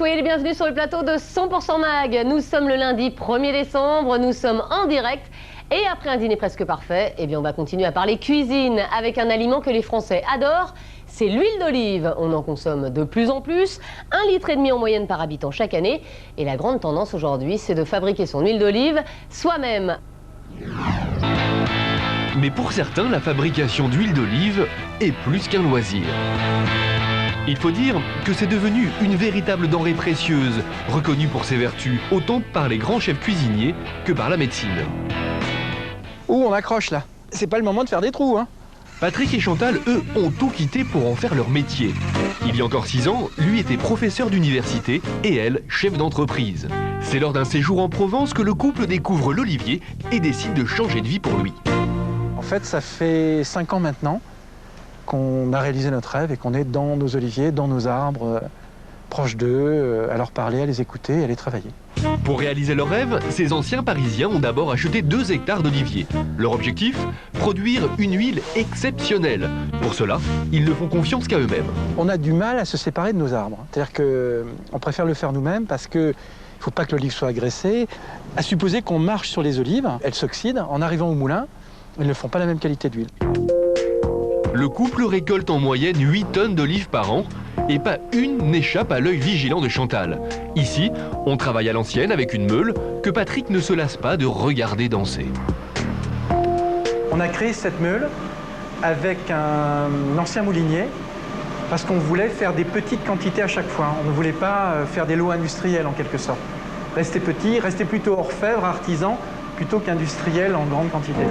Soyez les bienvenus sur le plateau de 100% Mag. Nous sommes le lundi 1er décembre, nous sommes en direct. Et après un dîner presque parfait, eh bien on va continuer à parler cuisine avec un aliment que les Français adorent, c'est l'huile d'olive. On en consomme de plus en plus, 1,5 litre en moyenne par habitant chaque année. Et la grande tendance aujourd'hui, c'est de fabriquer son huile d'olive soi-même. Mais pour certains, la fabrication d'huile d'olive est plus qu'un loisir. Il faut dire que c'est devenu une véritable denrée précieuse, reconnue pour ses vertus, autant par les grands chefs cuisiniers que par la médecine. Ouh, on accroche là. C'est pas le moment de faire des trous, hein. Patrick et Chantal, eux, ont tout quitté pour en faire leur métier. Il y a encore 6 ans, lui était professeur d'université et elle, chef d'entreprise. C'est lors d'un séjour en Provence que le couple découvre l'olivier et décide de changer de vie pour lui. En fait, ça fait 5 ans maintenant qu'on a réalisé notre rêve et qu'on est dans nos oliviers, dans nos arbres, proches d'eux, à leur parler, à les écouter et à les travailler. Pour réaliser leur rêve, ces anciens Parisiens ont d'abord acheté 2 hectares d'oliviers. Leur objectif ? Produire une huile exceptionnelle. Pour cela, ils ne font confiance qu'à eux-mêmes. On a du mal à se séparer de nos arbres. C'est-à-dire qu'on préfère le faire nous-mêmes parce qu'il ne faut pas que l'olive soit agressée. À supposer qu'on marche sur les olives, elles s'oxydent. En arrivant au moulin, elles ne font pas la même qualité d'huile. Le couple récolte en moyenne 8 tonnes d'olives par an et pas une n'échappe à l'œil vigilant de Chantal. Ici, on travaille à l'ancienne avec une meule que Patrick ne se lasse pas de regarder danser. On a créé cette meule avec un ancien moulinier parce qu'on voulait faire des petites quantités à chaque fois. On ne voulait pas faire des lots industriels en quelque sorte. Rester petit, rester plutôt orfèvre, artisan, plutôt qu'industriel en grande quantité.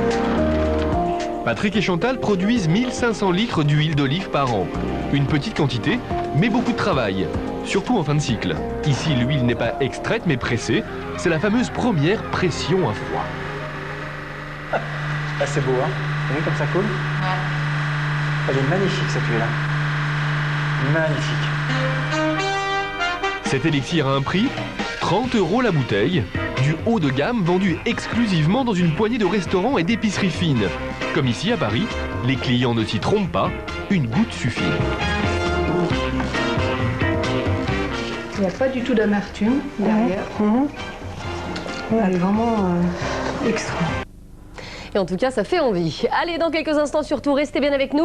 Patrick et Chantal produisent 1500 litres d'huile d'olive par an. Une petite quantité, mais beaucoup de travail, surtout en fin de cycle. Ici, l'huile n'est pas extraite, mais pressée. C'est la fameuse première pression à froid. Ah, c'est beau, hein? Vous voyez comme ça coule? Elle est magnifique, cette huile. Magnifique. Cet élixir a un prix, 30 € la bouteille, du haut de gamme vendu exclusivement dans une poignée de restaurants et d'épiceries fines. Comme ici à Paris, les clients ne s'y trompent pas, une goutte suffit. Il n'y a pas du tout d'amertume derrière. Elle est vraiment extra. Et en tout cas, ça fait envie. Allez, dans quelques instants surtout, restez bien avec nous.